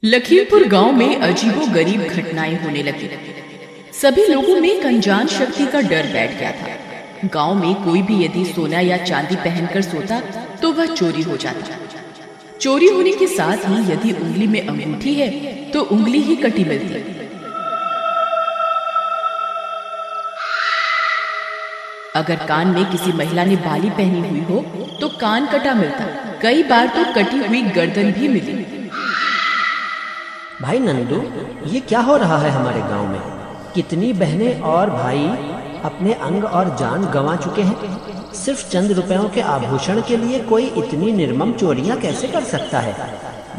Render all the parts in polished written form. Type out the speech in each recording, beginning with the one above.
लखीमपुर गांव में अजीबोगरीब घटनाएं होने लगी। सभी लोगों में एक अनजान शक्ति का डर बैठ गया था। गांव में कोई भी यदि सोना या चांदी पहनकर सोता तो वह चोरी हो जाता। चोरी होने के साथ ही यदि उंगली में अंगूठी है तो उंगली ही कटी मिलती। अगर कान में किसी महिला ने बाली पहनी हुई हो तो कान कटा मिलता। कई बार तो कटी हुई गर्दन भी मिली। भाई नंदू, ये क्या हो रहा है हमारे गांव में? कितनी बहनें और भाई अपने अंग और जान गंवा चुके हैं। सिर्फ चंद रुपयों के आभूषण के लिए कोई इतनी निर्मम चोरियां कैसे कर सकता है?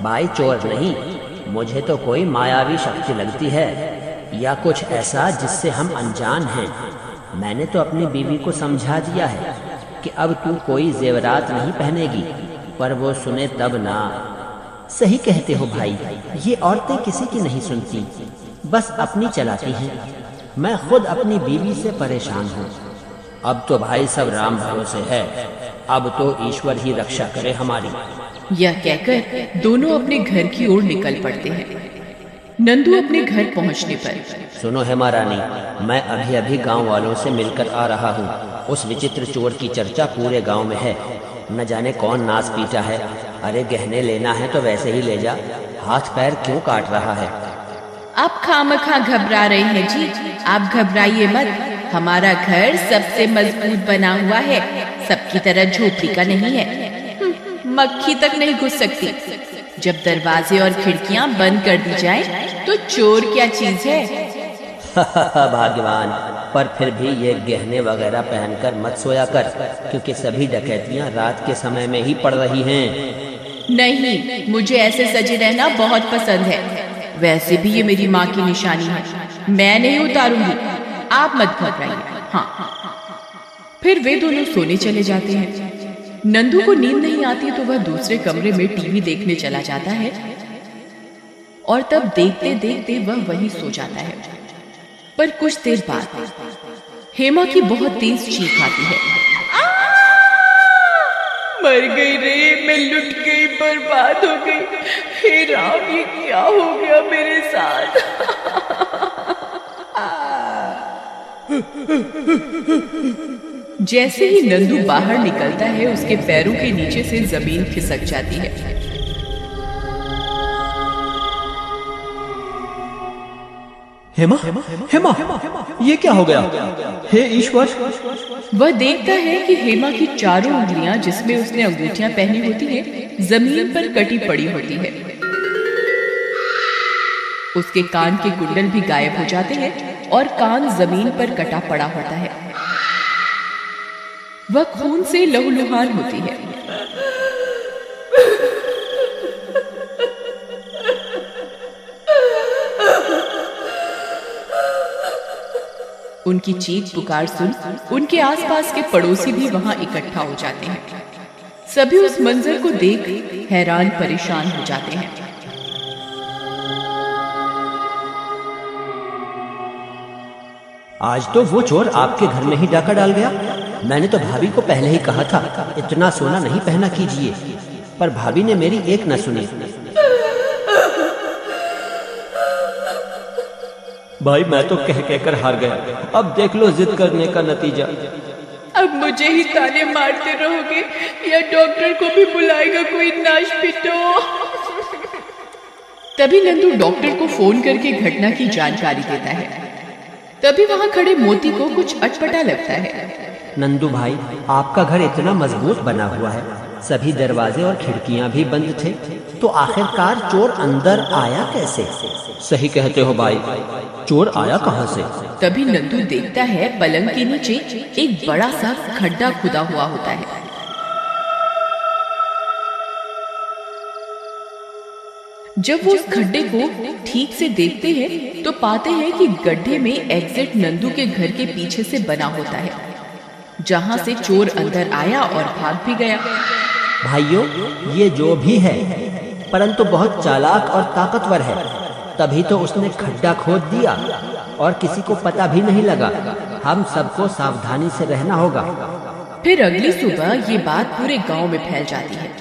भाई चोर नहीं, मुझे तो कोई मायावी शक्ति लगती है या कुछ ऐसा जिससे हम अनजान हैं। मैंने तो अपनी बीवी को समझा दिया है कि अब तू कोई जेवरात नहीं पहनेगी, पर वो सुने तब ना। सही कहते हो भाई, ये औरतें किसी की नहीं सुनती, बस अपनी चलाती हैं। मैं खुद अपनी बीवी से परेशान हूँ। अब तो भाई सब राम भरोसे है, अब तो ईश्वर ही रक्षा करे हमारी। यह कहकर दोनों अपने घर की ओर निकल पड़ते हैं। नंदू अपने घर पहुंचने पर, सुनो हेमा रानी, मैं अभी अभी गांव वालों से मिलकर आ रहा हूँ। उस विचित्र चोर की चर्चा पूरे गांव में है। न जाने कौन नाच पीटा है। अरे गहने लेना है तो वैसे ही ले जा, हाथ पैर क्यों काट रहा है? आप खामखा घबरा रहे हैं जी। आप घबराइए मत, हमारा घर सबसे मजबूत बना हुआ है, सबकी तरह झोपड़ी का नहीं है। मक्खी तक नहीं घुस सकती। जब दरवाजे और खिड़कियां बंद कर दी जाए तो चोर क्या चीज है। भाग्यवान, पर फिर भी ये गहने वगैरह पहनकर मत सोया कर, क्योंकि सभी डकैतियां रात के समय में ही पड़ रही हैं। नहीं, मुझे ऐसे सजे रहना बहुत पसंद है। वैसे भी ये मेरी माँ की निशानी है, मैं नहीं उतारूंगी। आप मत घबराइए। हाँ। फिर वे दोनों सोने चले जाते हैं। नंदू को नींद नहीं आती तो वह दूसरे कमरे में टीवी देखने चला जाता है और तब देखते देखते वह वहीं सो जाता है। पर कुछ देर बाद हेमा की बहुत तेज चीख आती है। मर गई रे, मैं लुट गई, बर्बाद हो गई। हे राम, ये क्या हो गया मेरे साथ? जैसे ही नंदू बाहर निकलता है उसके पैरों के नीचे से जमीन खिसक जाती है। हेमा, हेमा, ये क्या हो गया? हे ईश्वर! वह देखता है कि हेमा की चारों उंगलियां जिसमें उसने अंगूठियां पहनी होती हैं, जमीन पर कटी पड़ी होती है। उसके कान के कुंडल भी गायब हो जाते हैं और कान जमीन पर कटा पड़ा होता है। वह खून से लहूलुहान होती है। उनकी चीख पुकार सुन उनके आसपास के पड़ोसी भी वहां इकट्ठा हो जाते हैं। सभी उस मंजर को देख हैरान परेशान हो जाते हैं। आज तो वो चोर आपके घर में ही डाका डाल गया। मैंने तो भाभी को पहले ही कहा था इतना सोना नहीं पहना कीजिए, पर भाभी ने मेरी एक न सुनी। भाई मैं तो कह कहकर हार गया, अब देख लो जिद करने का नतीजा। अब मुझे ही ताने मारते रहोगे या डॉक्टर को भी बुलाएगा कोई? नाश पिटो। तभी नंदू डॉक्टर को फोन करके घटना की जानकारी देता है। तभी वहां खड़े मोती को कुछ अटपटा लगता है। नंदू भाई, आपका घर इतना मजबूत बना हुआ है, सभी दरवाजे और खिड़कियां भी बंद थे, तो आखिरकार चोर अंदर आया कैसे? सही कहते हो भाई, चोर आया कहां से? तभी नंदू देखता है पलंग के नीचे एक बड़ा सा खड्डा खुदा हुआ होता है। जब वो उस खड्डे को ठीक से देखते हैं तो पाते हैं कि गड्ढे में एग्जिट नंदू के घर के पीछे से बना होता है, जहां से चोर अंदर आया और भाग भी गया। भाइयों, ये जो भी है परंतु बहुत चालाक और ताकतवर है, तभी तो उसने खड्डा खोद दिया और किसी को पता भी नहीं लगा। हम सबको सावधानी से रहना होगा। फिर अगली सुबह ये बात पूरे गांव में फैल जाती है।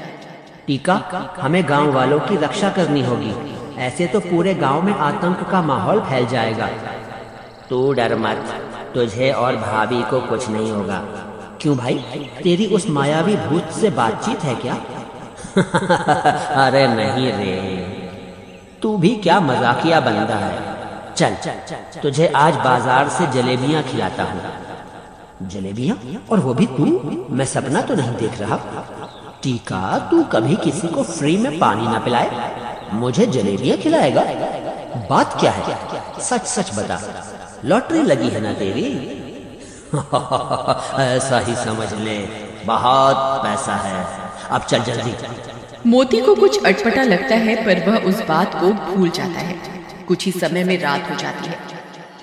टीका, हमें गांव वालों की रक्षा करनी होगी। ऐसे तो पूरे गांव में आतंक का माहौल फैल जाएगा। तू डर मत, तुझे और भाभी को कुछ नहीं होगा। क्यों भाई, तेरी उस मायावी भूत से बातचीत है क्या? अरे नहीं रे, तू भी क्या मजाकिया बंदा है। चल तुझे आज बाजार से जलेबियां खिलाता हूँ। जलेबियां? और वो भी तू? मैं सपना तो नहीं देख रहा। टीका, तू कभी किसी को फ्री में पानी ना पिलाए, मुझे जलेबियां खिलाएगा? बात क्या है, सच सच बता। लॉटरी लगी है ना तेरी? ऐसा ही समझ ले, बहुत पैसा है। अब चल जल्दी। मोती को कुछ अटपटा लगता है, पर वह उस बात को भूल जाता है। कुछ ही समय में रात हो जाती है।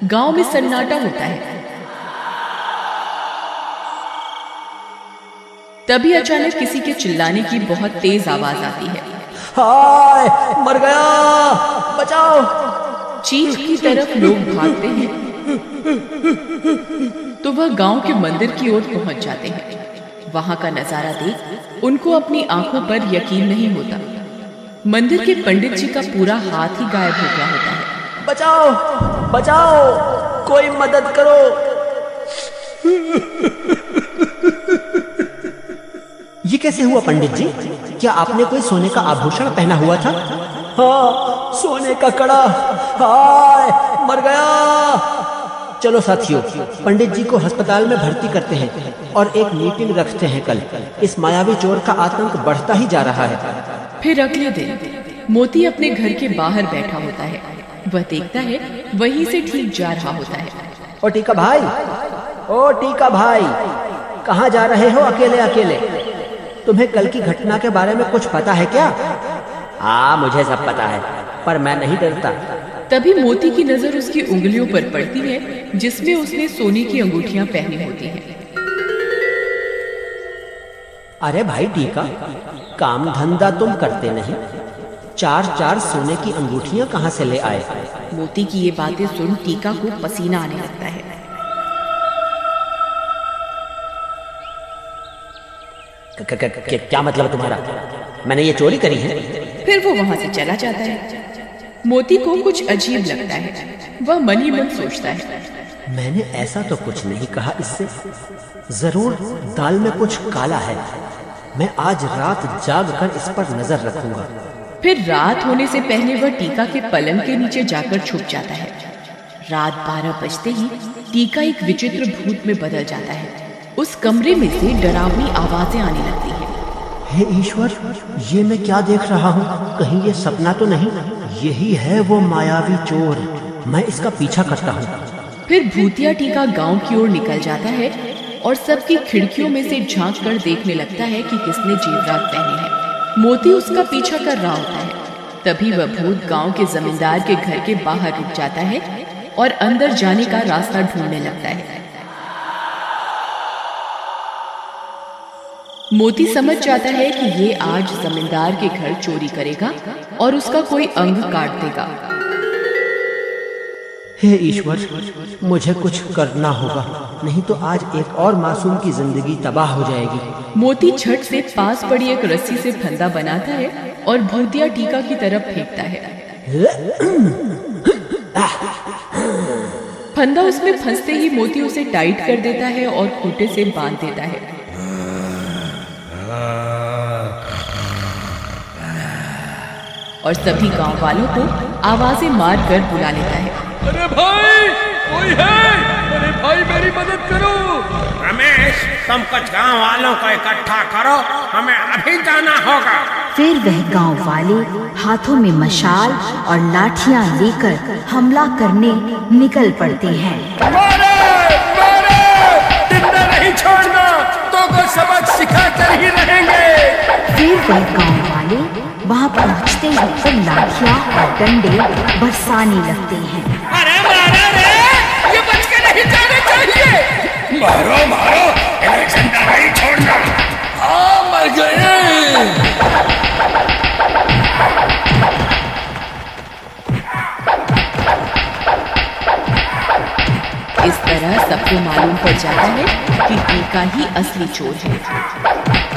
गांव में सन्नाटा होता है। तभी अचानक किसी के चिल्लाने की बहुत तेज आवाज आती है। हाय, मर गया, बचाओ। चीख की तरफ लोग भागते हैं तो वह गांव के मंदिर की ओर पहुंच जाते हैं। वहां का नजारा देख उनको अपनी आंखों पर यकीन नहीं होता। मंदिर के पंडित जी का पूरा हाथ ही गायब हो गया होता है। बचाओ, बचाओ, कोई मदद करो। ये कैसे हुआ पंडित जी? क्या आपने कोई सोने का आभूषण पहना हुआ था? हाँ, सोने का कड़ा। हाय, मर गया। चलो साथियों, पंडित जी को अस्पताल में भर्ती करते हैं और एक मीटिंग रखते हैं कल। इस मायावी चोर का आतंक बढ़ता ही जा रहा है। फिर अगले दिन मोती अपने घर के बाहर बैठा होता है। वह देखता है वहीं से ठीक जा रहा होता है। ओ टीका भाई, ओ टीका भाई, कहाँ जा रहे हो अकेले अकेले? तुम्हें कल की घटना के बारे में कुछ पता है क्या? हाँ, मुझे सब पता है, पर मैं नहीं डरता। तभी मोती की नजर उसकी उंगलियों पर पड़ती है, जिसमें उसने सोने की अंगूठियां पहनी होती हैं। अरे भाई टीका, काम धंधा तुम करते नहीं, चार चार सोने की अंगूठियां कहाँ से ले आए? मोती की ये बातें सुन टीका को पसीना आने लगता है। क्या मतलब तुम्हारा? मैंने ये चोरी करी है? फिर वो वहां से चला जाता है। मोती को कुछ अजीब लगता है। वह मन ही मन सोचता है, मैंने ऐसा तो कुछ नहीं कहा इससे। जरूर दाल में कुछ काला है। मैं आज रात जाग कर इस पर नजर रखूंगा। फिर रात होने से पहले वह टीका के पलंग के नीचे जाकर छुप जाता है। रात 12 बजते ही टीका एक विचित्र भूत में बदल जाता है। उस कमरे में से डरावनी आवाजें आने लगती हैं। हे ईश्वर, ये मैं क्या देख रहा हूँ? कहीं ये सपना तो नहीं? यही है वो मायावी चोर। मैं इसका पीछा करता हूँ। फिर भूतिया टीका गांव की ओर निकल जाता है और सबकी खिड़कियों में से झांक कर देखने लगता है कि किसने जेवरात पहने हैं। मोती उसका पीछा कर रहा होता है। तभी वह भूत गांव के जमींदार के घर के बाहर रुक जाता है और अंदर जाने का रास्ता ढूंढने लगता है। मोती समझ जाता है कि ये आज जमींदार के घर चोरी करेगा और उसका कोई अंग काट देगा। हे ईश्वर, मुझे कुछ करना होगा, नहीं तो आज एक और मासूम की जिंदगी तबाह हो जाएगी। मोती झट से पास पड़ी एक रस्सी से फंदा बनाता है और भूतिया टीका की तरफ फेंकता है। फंदा उसमें फंसते ही मोती उसे टाइट कर देता है और खूंटे से बांध देता है। और सभी गांव वालों को आवाजें मार कर बुला लेता है। अरे भाई, कोई है? अरे भाई, मेरी मदद करो। रमेश, तुम कुछ गांव वालों को इकट्ठा करो, हमें अभी जाना होगा। फिर वह गांव वाले हाथों में मशाल और लाठियां लेकर हमला करने निकल पड़ते हैं। मारे, मारे, जिंदा नहीं छोड़ना, तो को सबक सिखा कर ही रहेंगे। फिर वह गांव वाले वहां पहुंचते ही लाठियां और डंडे बरसाने लगते हैं। अरे मारो रे, ये बच के नहीं जाने चाहिए। मारो मारो, इन्हें जिंदा नहीं छोड़ना। हाँ, मर गए। इस तरह सबको मालूम पड़ जाता है कि टीका ही असली चोर है।